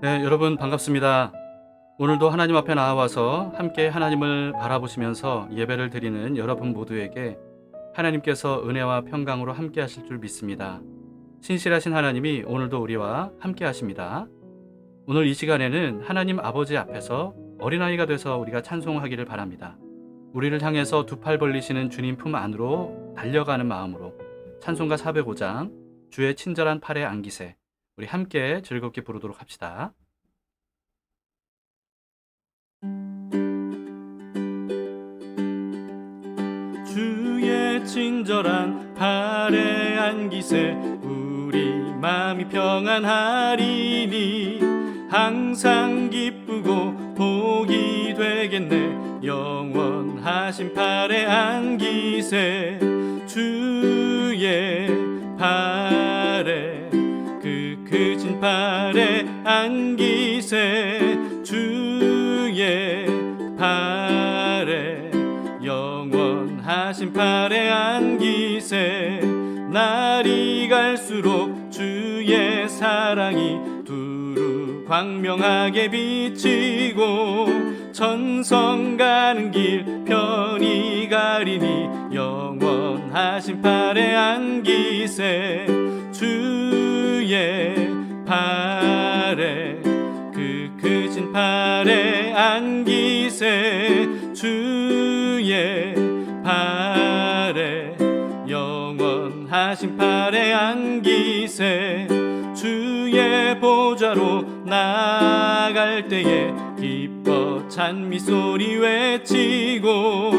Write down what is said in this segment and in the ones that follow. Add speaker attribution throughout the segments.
Speaker 1: 네, 여러분 반갑습니다. 오늘도 하나님 앞에 나와서 함께 하나님을 바라보시면서 예배를 드리는 여러분 모두에게 하나님께서 은혜와 평강으로 함께 하실 줄 믿습니다. 신실하신 하나님이 오늘도 우리와 함께 하십니다. 오늘 이 시간에는 하나님 아버지 앞에서 어린아이가 돼서 우리가 찬송하기를 바랍니다. 우리를 향해서 두 팔 벌리시는 주님 품 안으로 달려가는 마음으로 찬송가 405장 주의 친절한 팔에 안기세, 우리 함께 즐겁게 부르도록 합시다. 주의 친절한 팔에 안기세, 우리 마음이 평안하리니 항상 기쁘고 복이 되겠네. 영원하신 팔에 안기세, 주의 팔에 그 크신 팔에 안기세, 주의 팔에 영원하신 팔에 안기세. 날이 갈수록 주의 사랑이 두루 광명하게 비치고 천성 가는 길 편히 가리니 영원하신 팔에 안기세, 주의 팔에 그 크신 팔에 안기세, 주의 팔에 영원하신 팔에 안기세. 주의 보좌로 나아갈 때에 기뻐 찬미 소리 외치고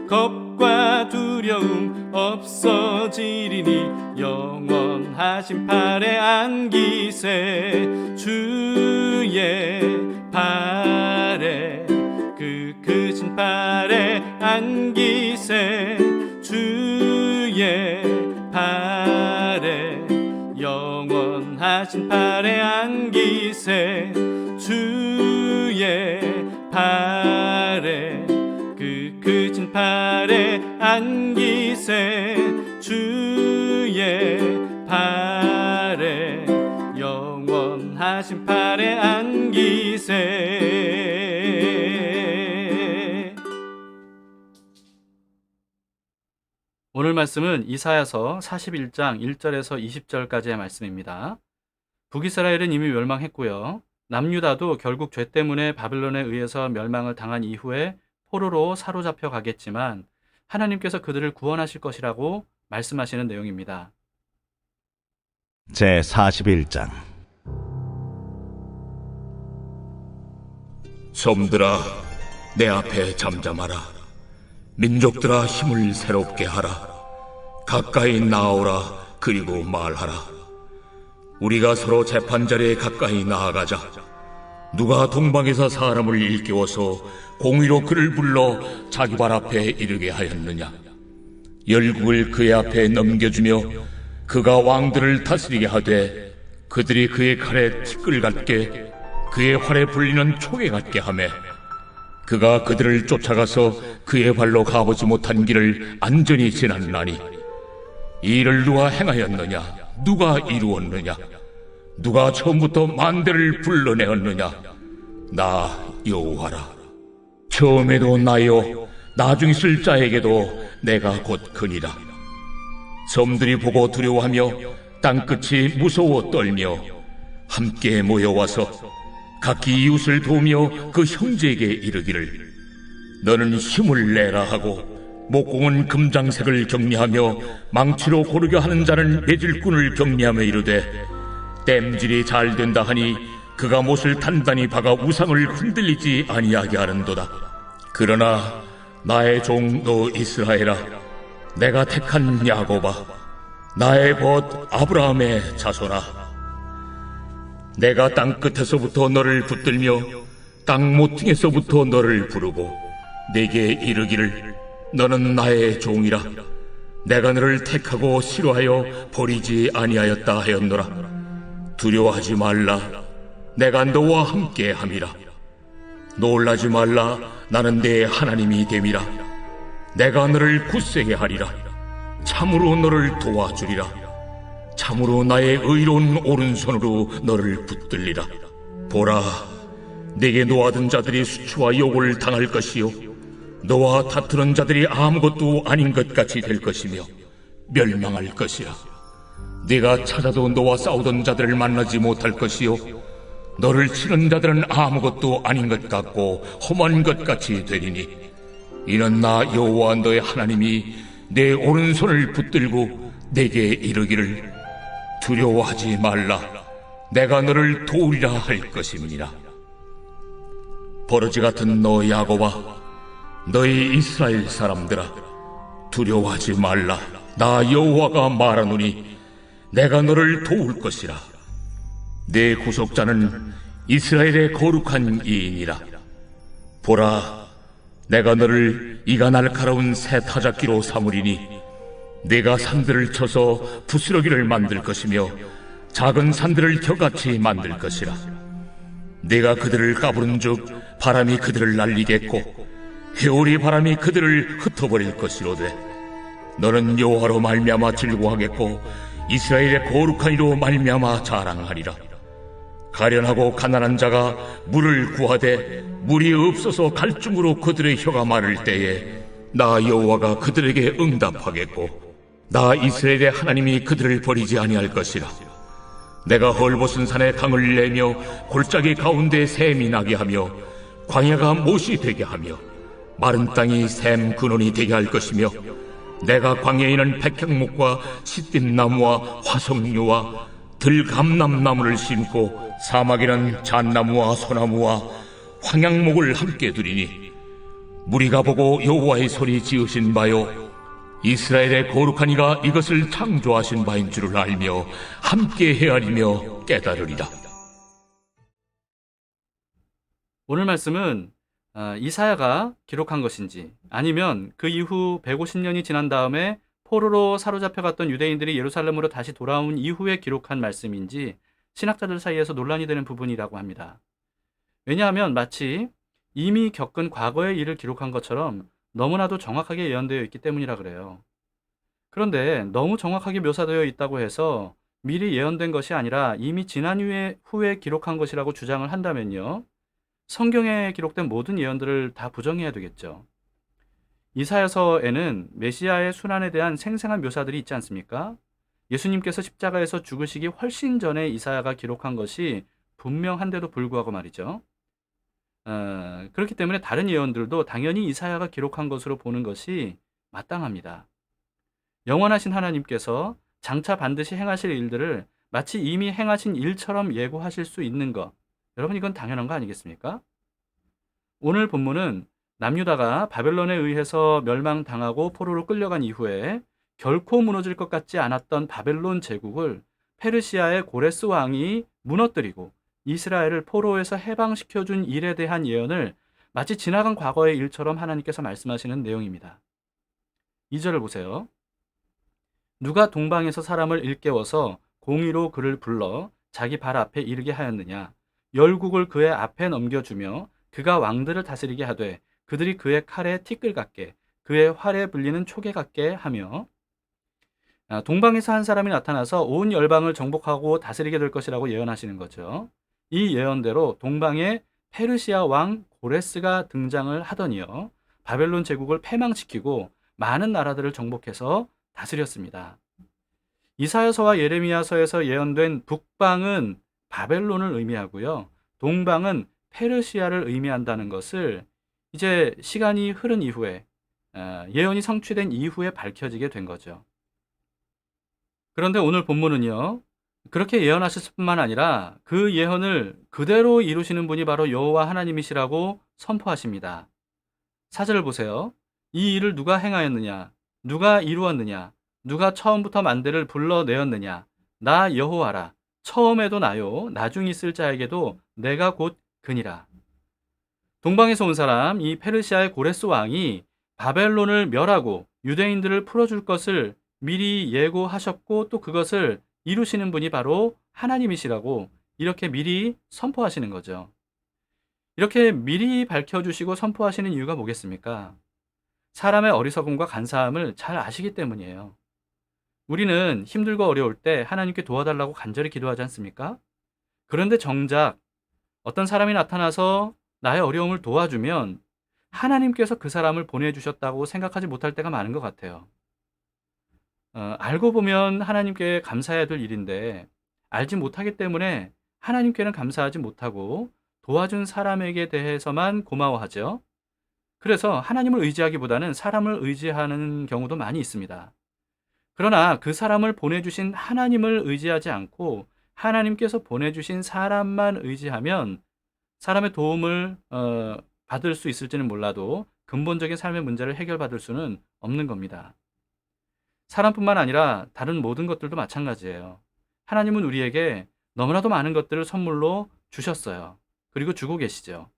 Speaker 1: 겁과 두려움 없어지리니 영원하신 팔에 안기세, 주의 팔에 그 크신 팔에 안기세, 주의 팔에 영원하신 팔에 안기세, 주의 팔에 그 크신 팔에 안기세, 주의 팔에 영원하신 팔에 안기세. 오늘 말씀은 이사야서 41장 1절에서 20절까지의 말씀입니다. 북이스라엘은 이미 멸망했고요. 남유다도 결국 죄 때문에 바벨론에 의해서 멸망을 당한 이후에 포로로 사로잡혀 가겠지만 하나님께서 그들을 구원하실 것이라고 말씀하시는 내용입니다.
Speaker 2: 제 41장.
Speaker 3: 섬들아 내 앞에 잠잠하라. 민족들아 힘을 새롭게 하라. 가까이 나오라. 그리고 말하라. 우리가 서로 재판자리에 가까이 나아가자. 누가 동방에서 사람을 일깨워서 공의로 그를 불러 자기 발 앞에 이르게 하였느냐. 열국을 그의 앞에 넘겨주며 그가 왕들을 다스리게 하되 그들이 그의 칼에 티끌 같게 그의 활에 불리는 초계 같게 하매 그가 그들을 쫓아가서 그의 발로 가보지 못한 길을 안전히 지났나니 이 일을 누가 행하였느냐. 누가 이루었느냐. 누가 처음부터 만대를 불러내었느냐. 나 여호와라. 처음에도 나요 나중 있을 자에게도 내가 곧 그니라. 섬들이 보고 두려워하며 땅끝이 무서워 떨며 함께 모여와서 각기 이웃을 도우며 그 형제에게 이르기를 너는 힘을 내라 하고 목공은 금장색을 격리하며 망치로 고르게 하는 자는 매질꾼을 격리하며 이르되 땜질이 잘 된다 하니 그가 못을 단단히 박아 우상을 흔들리지 아니하게 하는도다. 그러나 나의 종 너 이스라엘아, 내가 택한 야곱아, 나의 벗 아브라함의 자손아, 내가 땅끝에서부터 너를 붙들며 땅 모퉁이에서부터 너를 부르고 내게 이르기를 너는 나의 종이라. 내가 너를 택하고 싫어하여 버리지 아니하였다 하였노라. 두려워하지 말라. 내가 너와 함께 함이라. 놀라지 말라. 나는 내 하나님이 됨이라. 내가 너를 굳세게 하리라. 참으로 너를 도와주리라. 참으로 나의 의로운 오른손으로 너를 붙들리라. 보라, 내게 놓아든 자들이 수치와 욕을 당할 것이요 너와 다투는 자들이 아무것도 아닌 것 같이 될 것이며 멸망할 것이라. 네가 찾아도 너와 싸우던 자들을 만나지 못할 것이요 너를 치는 자들은 아무것도 아닌 것 같고 험한 것 같이 되리니, 이는 나 여호와 너의 하나님이 내 오른손을 붙들고 내게 이르기를 두려워하지 말라, 내가 너를 도우리라 할 것임이니라. 버러지 같은 너 야곱아, 너희 이스라엘 사람들아, 두려워하지 말라. 나 여호와가 말하노니 내가 너를 도울 것이라. 내 구속자는 이스라엘의 거룩한 이인이라. 보라, 내가 너를 이가 날카로운 새 타작기로 삼으리니 네가 산들을 쳐서 부스러기를 만들 것이며 작은 산들을 겨같이 만들 것이라. 네가 그들을 까부른즉 바람이 그들을 날리겠고 회오리 바람이 그들을 흩어버릴 것이로되, 너는 여호와로 말미암아 즐거워하겠고 이스라엘의 거룩한 이로 말미암아 자랑하리라. 가련하고 가난한 자가 물을 구하되 물이 없어서 갈증으로 그들의 혀가 마를 때에 나 여호와가 그들에게 응답하겠고 나 이스라엘의 하나님이 그들을 버리지 아니할 것이라. 내가 헐벗은 산에 강을 내며 골짜기 가운데 샘이 나게 하며 광야가 못이 되게 하며 마른 땅이 샘 근원이 되게 할 것이며, 내가 광야에는 백향목과 시띠나무와 화석류와 들감남나무를 심고 사막에는 잣나무와 소나무와 황양목을 함께 두리니, 무리가 보고 여호와의 손이 지으신 바요 이스라엘의 거룩한 이가 이것을 창조하신 바인 줄을 알며 함께 헤아리며 깨달으리라.
Speaker 1: 오늘 말씀은 이사야가 기록한 것인지, 아니면 그 이후 150년이 지난 다음에 포로로 사로잡혀갔던 유대인들이 예루살렘으로 다시 돌아온 이후에 기록한 말씀인지 신학자들 사이에서 논란이 되는 부분이라고 합니다. 왜냐하면 마치 이미 겪은 과거의 일을 기록한 것처럼 너무나도 정확하게 예언되어 있기 때문이라 그래요. 그런데 너무 정확하게 묘사되어 있다고 해서 미리 예언된 것이 아니라 이미 지난 후에 기록한 것이라고 주장을 한다면요, 성경에 기록된 모든 예언들을 다 부정해야 되겠죠. 이사야서에는 메시아의 순환에 대한 생생한 묘사들이 있지 않습니까? 예수님께서 십자가에서 죽으시기 훨씬 전에 이사야가 기록한 것이 분명한데도 불구하고 말이죠. 그렇기 때문에 다른 예언들도 당연히 이사야가 기록한 것으로 보는 것이 마땅합니다. 영원하신 하나님께서 장차 반드시 행하실 일들을 마치 이미 행하신 일처럼 예고하실 수 있는 것, 여러분 이건 당연한 거 아니겠습니까? 오늘 본문은 남유다가 바벨론에 의해서 멸망당하고 포로로 끌려간 이후에 결코 무너질 것 같지 않았던 바벨론 제국을 페르시아의 고레스 왕이 무너뜨리고 이스라엘을 포로에서 해방시켜준 일에 대한 예언을 마치 지나간 과거의 일처럼 하나님께서 말씀하시는 내용입니다. 2절을 보세요. 누가 동방에서 사람을 일깨워서 공의로 그를 불러 자기 발 앞에 이르게 하였느냐. 열국을 그의 앞에 넘겨주며 그가 왕들을 다스리게 하되 그들이 그의 칼에 티끌 같게 그의 활에 불리는 초계 같게 하며, 동방에서 한 사람이 나타나서 온 열방을 정복하고 다스리게 될 것이라고 예언하시는 거죠. 이 예언대로 동방에 페르시아 왕 고레스가 등장을 하더니요, 바벨론 제국을 패망시키고 많은 나라들을 정복해서 다스렸습니다. 이사야서와 예레미야서에서 예언된 북방은 바벨론을 의미하고요, 동방은 페르시아를 의미한다는 것을 이제 시간이 흐른 이후에, 예언이 성취된 이후에 밝혀지게 된 거죠. 그런데 오늘 본문은요, 그렇게 예언하셨을 뿐만 아니라 그 예언을 그대로 이루시는 분이 바로 여호와 하나님이시라고 선포하십니다. 4절을 보세요. 이 일을 누가 행하였느냐? 누가 이루었느냐? 누가 처음부터 만대를 불러내었느냐? 나 여호와라. 처음에도 나요. 나중 있을 자에게도 내가 곧 그니라. 동방에서 온 사람, 이 페르시아의 고레스 왕이 바벨론을 멸하고 유대인들을 풀어줄 것을 미리 예고하셨고 또 그것을 이루시는 분이 바로 하나님이시라고 이렇게 미리 선포하시는 거죠. 이렇게 미리 밝혀주시고 선포하시는 이유가 뭐겠습니까? 사람의 어리석음과 간사함을 잘 아시기 때문이에요. 우리는 힘들고 어려울 때 하나님께 도와달라고 간절히 기도하지 않습니까? 그런데 정작 어떤 사람이 나타나서 나의 어려움을 도와주면 하나님께서 그 사람을 보내주셨다고 생각하지 못할 때가 많은 것 같아요. 알고 보면 하나님께 감사해야 될 일인데 알지 못하기 때문에 하나님께는 감사하지 못하고 도와준 사람에게 대해서만 고마워하죠. 그래서 하나님을 의지하기보다는 사람을 의지하는 경우도 많이 있습니다. 그러나 그 사람을 보내주신 하나님을 의지하지 않고 하나님께서 보내주신 사람만 의지하면 사람의 도움을 받을 수 있을지는 몰라도 근본적인 삶의 문제를 해결받을 수는 없는 겁니다. 사람뿐만 아니라 다른 모든 것들도 마찬가지예요. 하나님은 우리에게 너무나도 많은 것들을 선물로 주셨어요. 그리고 주고 계시죠.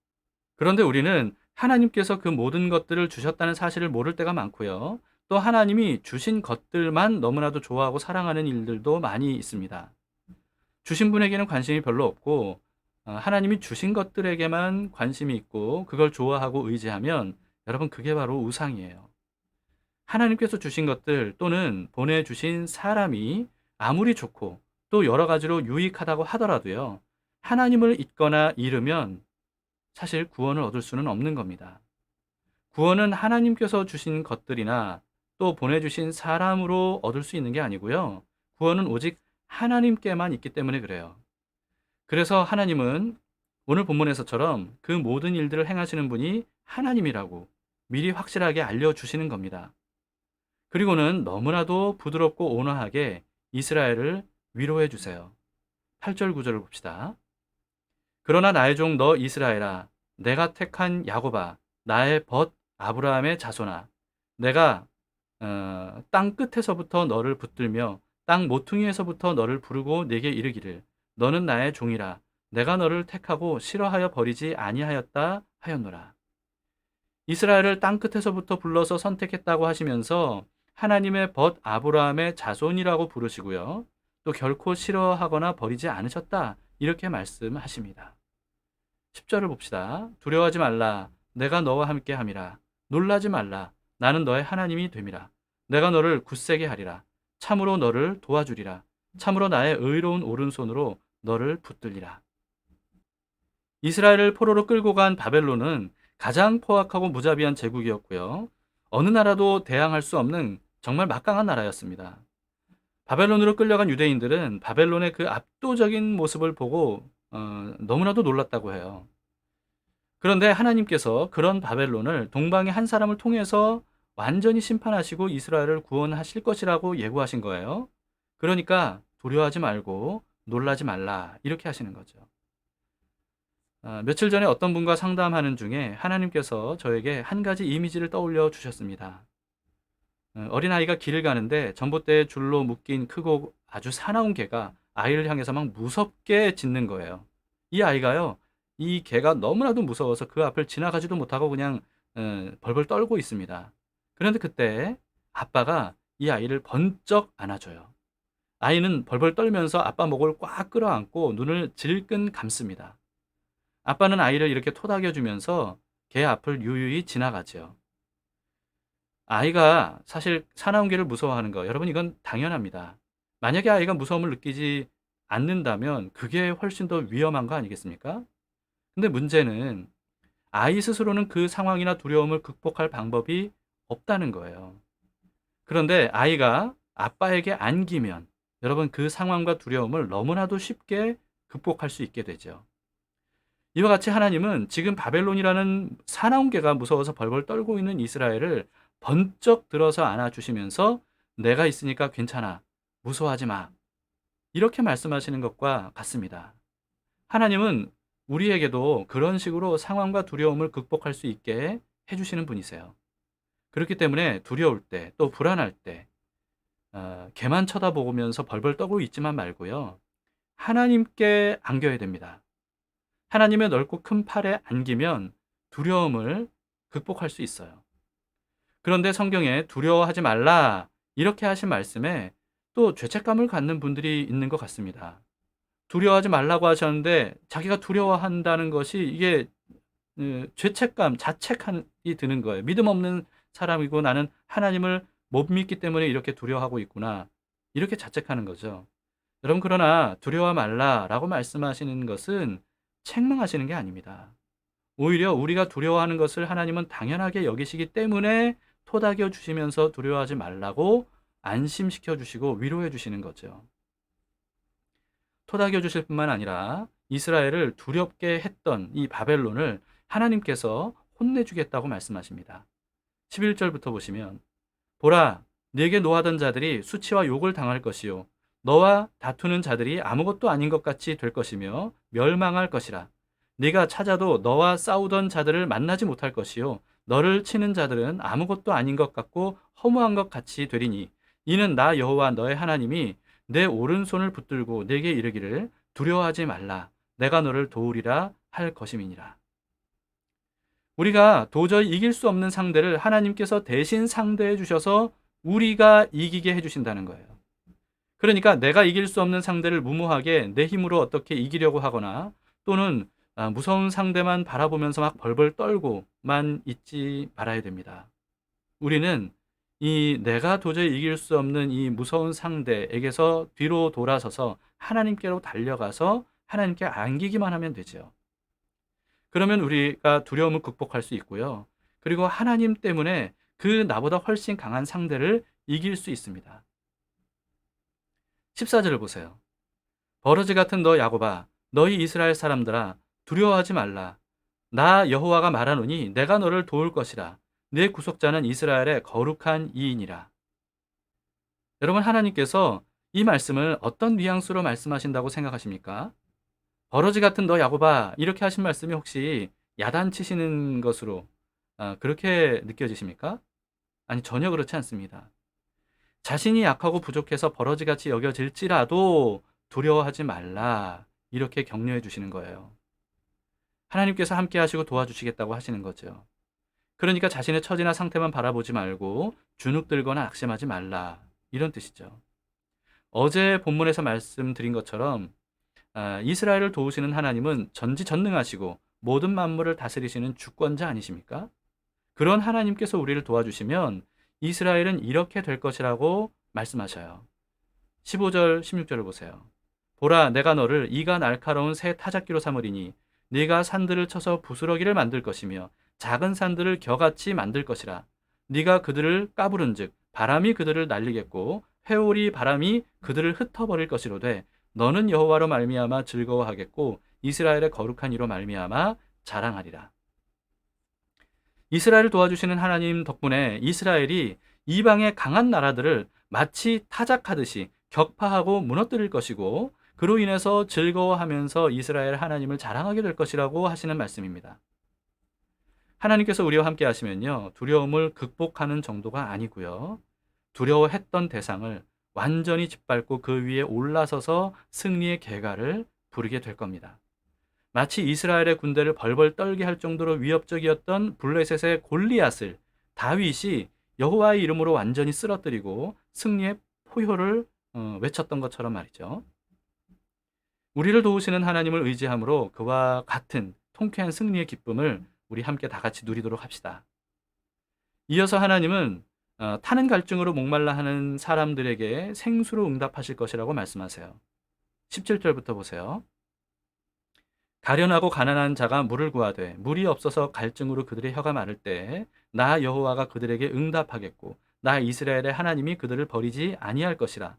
Speaker 1: 그런데 우리는 하나님께서 그 모든 것들을 주셨다는 사실을 모를 때가 많고요. 또 하나님이 주신 것들만 너무나도 좋아하고 사랑하는 일들도 많이 있습니다. 주신 분에게는 관심이 별로 없고 하나님이 주신 것들에게만 관심이 있고 그걸 좋아하고 의지하면 여러분 그게 바로 우상이에요. 하나님께서 주신 것들 또는 보내주신 사람이 아무리 좋고 또 여러 가지로 유익하다고 하더라도요. 하나님을 잊거나 잃으면 사실 구원을 얻을 수는 없는 겁니다. 구원은 하나님께서 주신 것들이나 또 보내주신 사람으로 얻을 수 있는 게 아니고요. 구원은 오직 하나님께만 있기 때문에 그래요. 그래서 하나님은 오늘 본문에서처럼 그 모든 일들을 행하시는 분이 하나님이라고 미리 확실하게 알려주시는 겁니다. 그리고는 너무나도 부드럽고 온화하게 이스라엘을 위로해 주세요. 8절 9절을 봅시다. 그러나 나의 종 너 이스라엘아 내가 택한 야곱아 나의 벗 아브라함의 자손아 내가 땅 끝에서부터 너를 붙들며 땅 모퉁이에서부터 너를 부르고 내게 이르기를 너는 나의 종이라 내가 너를 택하고 싫어하여 버리지 아니하였다 하였노라. 이스라엘을 땅 끝에서부터 불러서 선택했다고 하시면서 하나님의 벗 아브라함의 자손이라고 부르시고요. 또 결코 싫어하거나 버리지 않으셨다. 이렇게 말씀하십니다. 10절을 봅시다. 두려워하지 말라. 내가 너와 함께 함이라. 놀라지 말라. 나는 너의 하나님이 됨이라. 내가 너를 굳세게 하리라. 참으로 너를 도와주리라. 참으로 나의 의로운 오른손으로 너를 붙들리라. 이스라엘을 포로로 끌고 간 바벨론은 가장 포악하고 무자비한 제국이었고요. 어느 나라도 대항할 수 없는 정말 막강한 나라였습니다. 바벨론으로 끌려간 유대인들은 바벨론의 그 압도적인 모습을 보고 너무나도 놀랐다고 해요. 그런데 하나님께서 그런 바벨론을 동방의 한 사람을 통해서 완전히 심판하시고 이스라엘을 구원하실 것이라고 예고하신 거예요. 그러니까 두려워하지 말고 놀라지 말라 이렇게 하시는 거죠. 며칠 전에 어떤 분과 상담하는 중에 하나님께서 저에게 한 가지 이미지를 떠올려 주셨습니다. 어린아이가 길을 가는데 전봇대에 줄로 묶인 크고 아주 사나운 개가 아이를 향해서 막 무섭게 짖는 거예요. 이 아이가요, 이 개가 너무나도 무서워서 그 앞을 지나가지도 못하고 그냥 벌벌 떨고 있습니다. 그런데 그때 아빠가 이 아이를 번쩍 안아줘요. 아이는 벌벌 떨면서 아빠 목을 꽉 끌어안고 눈을 질끈 감습니다. 아빠는 아이를 이렇게 토닥여주면서 개 앞을 유유히 지나가죠. 아이가 사실 사나운 개를 무서워하는 거, 여러분 이건 당연합니다. 만약에 아이가 무서움을 느끼지 않는다면 그게 훨씬 더 위험한 거 아니겠습니까? 근데 문제는 아이 스스로는 그 상황이나 두려움을 극복할 방법이 없다는 거예요. 그런데 아이가 아빠에게 안기면 여러분 그 상황과 두려움을 너무나도 쉽게 극복할 수 있게 되죠. 이와 같이 하나님은 지금 바벨론이라는 사나운 개가 무서워서 벌벌 떨고 있는 이스라엘을 번쩍 들어서 안아주시면서 내가 있으니까 괜찮아. 무서워하지 마. 이렇게 말씀하시는 것과 같습니다. 하나님은 우리에게도 그런 식으로 상황과 두려움을 극복할 수 있게 해주시는 분이세요. 그렇기 때문에 두려울 때 또 불안할 때 개만 쳐다보면서 벌벌 떨고 있지만 말고요. 하나님께 안겨야 됩니다. 하나님의 넓고 큰 팔에 안기면 두려움을 극복할 수 있어요. 그런데 성경에 두려워하지 말라 이렇게 하신 말씀에 또 죄책감을 갖는 분들이 있는 것 같습니다. 두려워하지 말라고 하셨는데 자기가 두려워한다는 것이 이게 죄책감, 자책이 드는 거예요. 믿음 없는 사람이고 나는 하나님을 못 믿기 때문에 이렇게 두려워하고 있구나. 이렇게 자책하는 거죠. 여러분 그러나 두려워 말라라고 말씀하시는 것은 책망하시는 게 아닙니다. 오히려 우리가 두려워하는 것을 하나님은 당연하게 여기시기 때문에 토닥여 주시면서 두려워하지 말라고 안심시켜 주시고 위로해 주시는 거죠. 토닥여 주실 뿐만 아니라 이스라엘을 두렵게 했던 이 바벨론을 하나님께서 혼내주겠다고 말씀하십니다. 11절부터 보시면 보라, 네게 노하던 자들이 수치와 욕을 당할 것이요 너와 다투는 자들이 아무것도 아닌 것 같이 될 것이며 멸망할 것이라. 네가 찾아도 너와 싸우던 자들을 만나지 못할 것이요 너를 치는 자들은 아무것도 아닌 것 같고 허무한 것 같이 되리니 이는 나 여호와 너의 하나님이 내 오른손을 붙들고 네게 이르기를 두려워하지 말라 내가 너를 도우리라 할 것임이니라. 우리가 도저히 이길 수 없는 상대를 하나님께서 대신 상대해 주셔서 우리가 이기게 해 주신다는 거예요. 그러니까 내가 이길 수 없는 상대를 무모하게 내 힘으로 어떻게 이기려고 하거나 또는 무서운 상대만 바라보면서 막 벌벌 떨고만 있지 말아야 됩니다. 우리는 이 내가 도저히 이길 수 없는 이 무서운 상대에게서 뒤로 돌아서서 하나님께로 달려가서 하나님께 안기기만 하면 되죠. 그러면 우리가 두려움을 극복할 수 있고요. 그리고 하나님 때문에 그 나보다 훨씬 강한 상대를 이길 수 있습니다. 14절을 보세요. 버러지 같은 너 야곱아, 너희 이스라엘 사람들아, 두려워하지 말라. 나 여호와가 말하노니 내가 너를 도울 것이라. 내 구속자는 이스라엘의 거룩한 이인이라. 여러분, 하나님께서 이 말씀을 어떤 뉘앙스로 말씀하신다고 생각하십니까? 버러지 같은 너 야곱아, 이렇게 하신 말씀이 혹시 야단치시는 것으로 그렇게 느껴지십니까? 아니, 전혀 그렇지 않습니다. 자신이 약하고 부족해서 버러지같이 여겨질지라도 두려워하지 말라, 이렇게 격려해 주시는 거예요. 하나님께서 함께 하시고 도와주시겠다고 하시는 거죠. 그러니까 자신의 처지나 상태만 바라보지 말고 주눅들거나 낙심하지 말라, 이런 뜻이죠. 어제 본문에서 말씀드린 것처럼 이스라엘을 도우시는 하나님은 전지전능하시고 모든 만물을 다스리시는 주권자 아니십니까? 그런 하나님께서 우리를 도와주시면 이스라엘은 이렇게 될 것이라고 말씀하셔요. 15절, 16절을 보세요. 보라, 내가 너를 이가 날카로운 새 타작기로 삼으리니 네가 산들을 쳐서 부스러기를 만들 것이며 작은 산들을 겨같이 만들 것이라. 네가 그들을 까부른즉 바람이 그들을 날리겠고 회오리 바람이 그들을 흩어버릴 것이로되 너는 여호와로 말미암아 즐거워하겠고 이스라엘의 거룩한 이로 말미암아 자랑하리라. 이스라엘을 도와주시는 하나님 덕분에 이스라엘이 이방의 강한 나라들을 마치 타작하듯이 격파하고 무너뜨릴 것이고 그로 인해서 즐거워하면서 이스라엘 하나님을 자랑하게 될 것이라고 하시는 말씀입니다. 하나님께서 우리와 함께 하시면요, 두려움을 극복하는 정도가 아니고요, 두려워했던 대상을 완전히 짓밟고 그 위에 올라서서 승리의 계가를 부르게 될 겁니다. 마치 이스라엘의 군대를 벌벌 떨게 할 정도로 위협적이었던 블레셋의 골리앗을 다윗이 여호와의 이름으로 완전히 쓰러뜨리고 승리의 포효를 외쳤던 것처럼 말이죠. 우리를 도우시는 하나님을 의지함으로 그와 같은 통쾌한 승리의 기쁨을 우리 함께 다 같이 누리도록 합시다. 이어서 하나님은 타는 갈증으로 목말라 하는 사람들에게 생수로 응답하실 것이라고 말씀하세요. 17절부터 보세요. 가련하고 가난한 자가 물을 구하되 물이 없어서 갈증으로 그들의 혀가 마를 때 나 여호와가 그들에게 응답하겠고 나 이스라엘의 하나님이 그들을 버리지 아니할 것이라.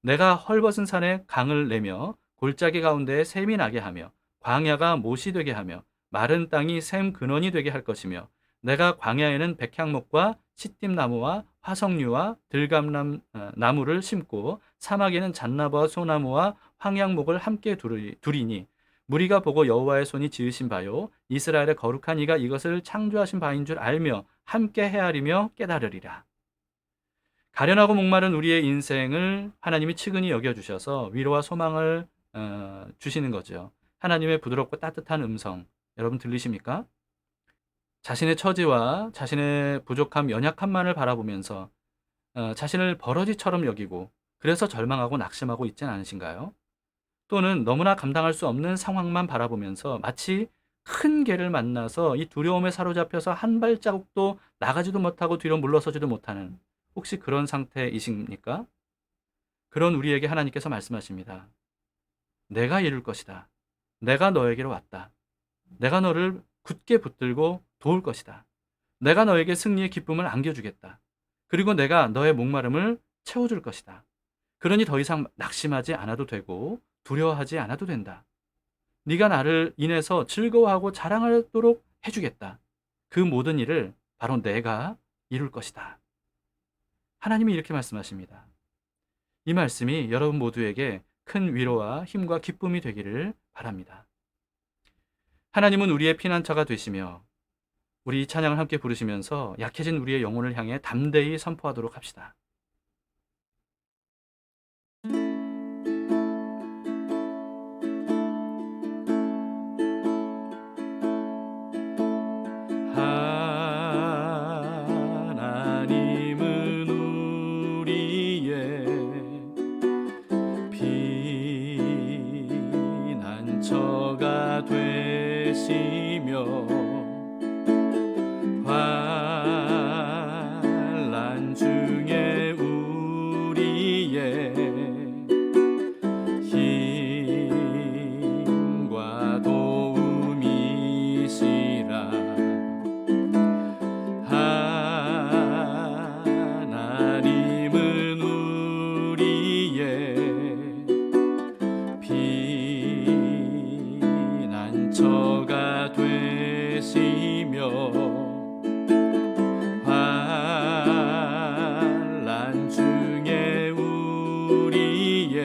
Speaker 1: 내가 헐벗은 산에 강을 내며 골짜기 가운데에 샘이 나게 하며 광야가 못이 되게 하며 마른 땅이 샘 근원이 되게 할 것이며 내가 광야에는 백향목과 시띠나무와 화석류와 들감나무를 심고 사막에는 잣나무와 소나무와 황양목을 함께 두리니 무리가 보고 여호와의 손이 지으신 바요 이스라엘의 거룩한 이가 이것을 창조하신 바인 줄 알며 함께 헤아리며 깨달으리라. 가련하고 목마른 우리의 인생을 하나님이 측은히 여겨주셔서 위로와 소망을 주시는 거죠. 하나님의 부드럽고 따뜻한 음성, 여러분 들리십니까? 자신의 처지와 자신의 부족함, 연약함만을 바라보면서 자신을 버러지처럼 여기고 그래서 절망하고 낙심하고 있지는 않으신가요? 또는 너무나 감당할 수 없는 상황만 바라보면서 마치 큰 개를 만나서 이 두려움에 사로잡혀서 한 발자국도 나가지도 못하고 뒤로 물러서지도 못하는 혹시 그런 상태이십니까? 그런 우리에게 하나님께서 말씀하십니다. 내가 이룰 것이다. 내가 너에게로 왔다. 내가 너를 굳게 붙들고 도울 것이다. 내가 너에게 승리의 기쁨을 안겨주겠다. 그리고 내가 너의 목마름을 채워줄 것이다. 그러니 더 이상 낙심하지 않아도 되고 두려워하지 않아도 된다. 네가 나를 인해서 즐거워하고 자랑하도록 해주겠다. 그 모든 일을 바로 내가 이룰 것이다. 하나님이 이렇게 말씀하십니다. 이 말씀이 여러분 모두에게 큰 위로와 힘과 기쁨이 되기를 바랍니다. 하나님은 우리의 피난처가 되시며 우리 이 찬양을 함께 부르시면서 약해진 우리의 영혼을 향해 담대히 선포하도록 합시다. 하나님은 우리의 피난처가 되시며 환난 중에 우리의 힘과 도움이시라. 하나님은 우리의 피난처가 되시며 환난 중에 우리의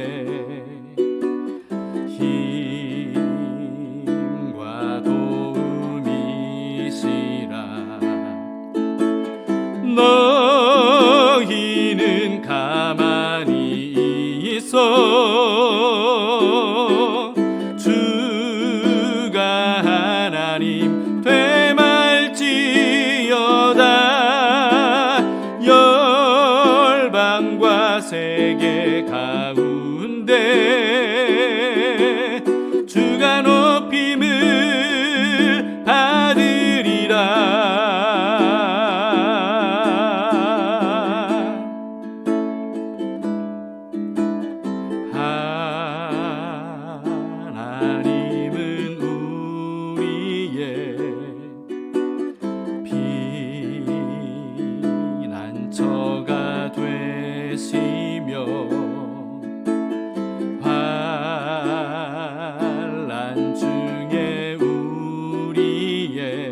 Speaker 1: 힘과 도움이시라. 너희는 가만히 있어 주가 하나님 되말지어다. 열방과 세계 가운데 주가 높임을 받으리라. 하나님은 우리의 피난처가 되시며 환난 중에 우리의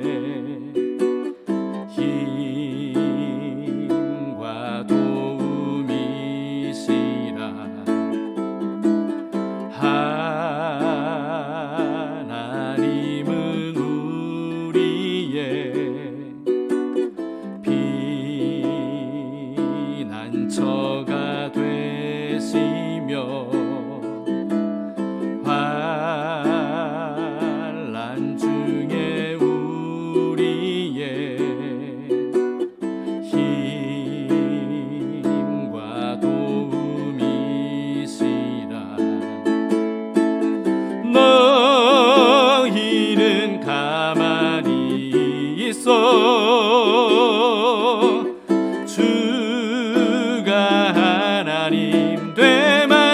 Speaker 1: 힘과 도움이시라. 하나님은 우리의 피난처가 되시며 환난 중에 우리의 힘과 도움이시라. 너희는 가만히 있어 주가 하나님 되말지어다.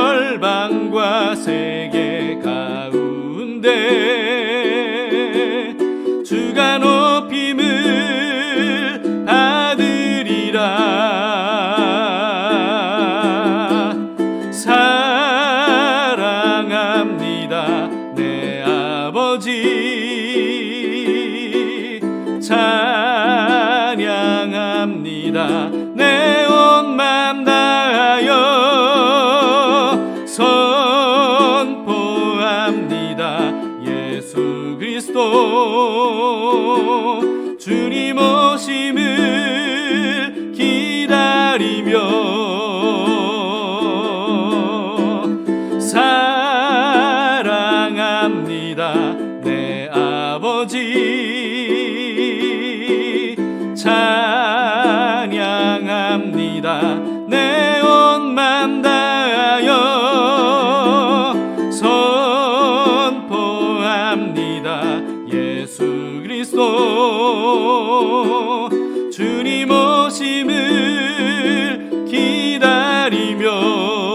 Speaker 1: 열방과 세계 가운데 주가 높임을 받으리라. 사랑합니다 내 아버지. 찬양합니다 내 온 맘 다하여. 선포합니다 예수 그리스도. 주님 오심을 기다리며 사랑합니다 내 아버지. 찬양합니다 내 온 맘 다하여. 선포합니다 예수 그리스도. 주님 오심을 기다리며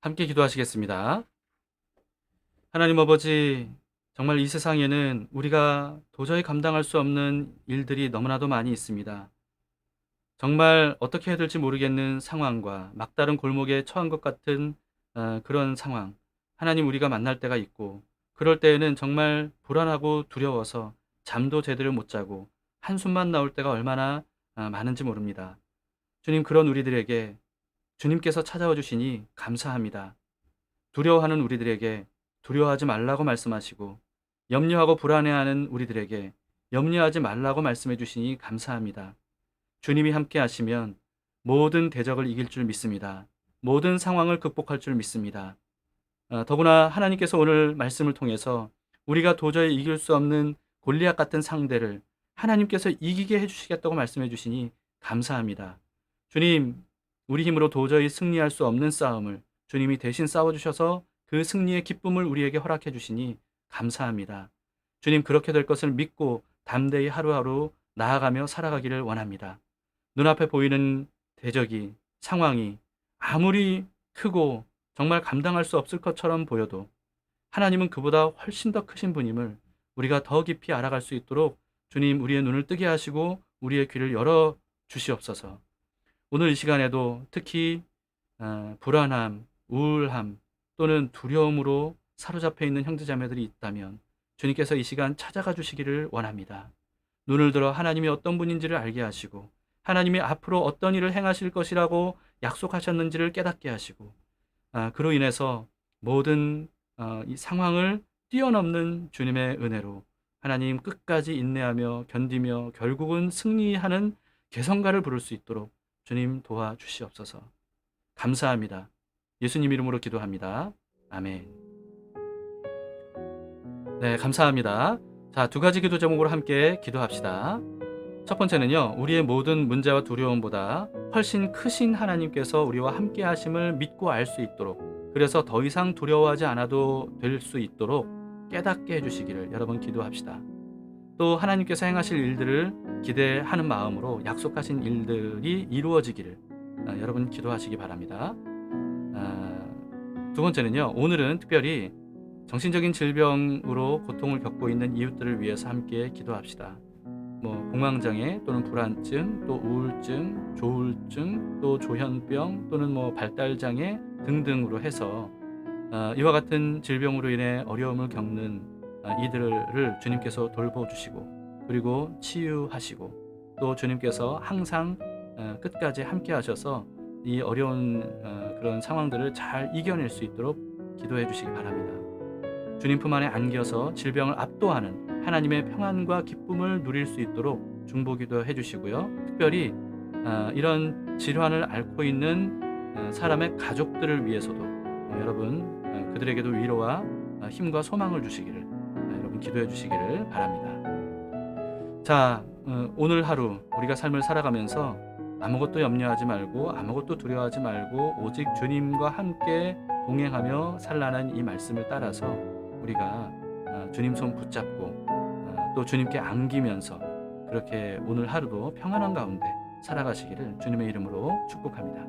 Speaker 1: 함께 기도하시겠습니다. 하나님 아버지, 정말 이 세상에는 우리가 도저히 감당할 수 없는 일들이 너무나도 많이 있습니다. 정말 어떻게 해야 될지 모르겠는 상황과 막다른 골목에 처한 것 같은 그런 상황. 하나님, 우리가 만날 때가 있고, 그럴 때에는 정말 불안하고 두려워서 잠도 제대로 못 자고 한숨만 나올 때가 얼마나 많은지 모릅니다. 주님, 그런 우리들에게 주님께서 찾아와 주시니 감사합니다. 두려워하는 우리들에게 두려워하지 말라고 말씀하시고, 염려하고 불안해하는 우리들에게 염려하지 말라고 말씀해 주시니 감사합니다. 주님이 함께 하시면 모든 대적을 이길 줄 믿습니다. 모든 상황을 극복할 줄 믿습니다. 더구나 하나님께서 오늘 말씀을 통해서 우리가 도저히 이길 수 없는 골리앗 같은 상대를 하나님께서 이기게 해주시겠다고 말씀해 주시니 감사합니다. 주님, 우리 힘으로 도저히 승리할 수 없는 싸움을 주님이 대신 싸워주셔서 그 승리의 기쁨을 우리에게 허락해 주시니 감사합니다. 주님, 그렇게 될 것을 믿고 담대히 하루하루 나아가며 살아가기를 원합니다. 눈앞에 보이는 대적이, 상황이 아무리 크고 정말 감당할 수 없을 것처럼 보여도 하나님은 그보다 훨씬 더 크신 분임을 우리가 더 깊이 알아갈 수 있도록 주님, 우리의 눈을 뜨게 하시고 우리의 귀를 열어 주시옵소서. 오늘 이 시간에도 특히 불안함, 우울함 또는 두려움으로 사로잡혀 있는 형제자매들이 있다면 주님께서 이 시간 찾아가 주시기를 원합니다. 눈을 들어 하나님이 어떤 분인지를 알게 하시고 하나님이 앞으로 어떤 일을 행하실 것이라고 약속하셨는지를 깨닫게 하시고, 그로 인해서 모든 이 상황을 뛰어넘는 주님의 은혜로 하나님 끝까지 인내하며 견디며 결국은 승리하는 개성가를 부를 수 있도록 주님 도와주시옵소서. 감사합니다. 예수님 이름으로 기도합니다. 아멘. 네, 감사합니다. 자, 두 가지 기도 제목으로 함께 기도합시다. 첫 번째는요, 우리의 모든 문제와 두려움보다 훨씬 크신 하나님께서 우리와 함께 하심을 믿고 알 수 있도록, 그래서 더 이상 두려워하지 않아도 될 수 있도록 깨닫게 해주시기를 여러분 기도합시다. 또 하나님께서 행하실 일들을 기대하는 마음으로 약속하신 일들이 이루어지기를 여러분 기도하시기 바랍니다. 두 번째는요, 오늘은 특별히 정신적인 질병으로 고통을 겪고 있는 이웃들을 위해서 함께 기도합시다. 공황장애 또는 불안증, 또 우울증, 조울증, 또 조현병 또는 발달장애 등등으로 해서 이와 같은 질병으로 인해 어려움을 겪는 이들을 주님께서 돌보주시고 그리고 치유하시고 또 주님께서 항상 끝까지 함께 하셔서 이 어려운 그런 상황들을 잘 이겨낼 수 있도록 기도해 주시기 바랍니다. 주님 품 안에 안겨서 질병을 압도하는 하나님의 평안과 기쁨을 누릴 수 있도록 중보기도 해주시고요. 특별히 이런 질환을 앓고 있는 사람의 가족들을 위해서도 여러분 그들에게도 위로와 힘과 소망을 주시기를 여러분 기도해 주시기를 바랍니다. 자, 오늘 하루 우리가 삶을 살아가면서 아무것도 염려하지 말고 아무것도 두려워하지 말고 오직 주님과 함께 동행하며 살라는 이 말씀을 따라서 우리가 주님 손 붙잡고 또 주님께 안기면서 그렇게 오늘 하루도 평안한 가운데 살아가시기를 주님의 이름으로 축복합니다.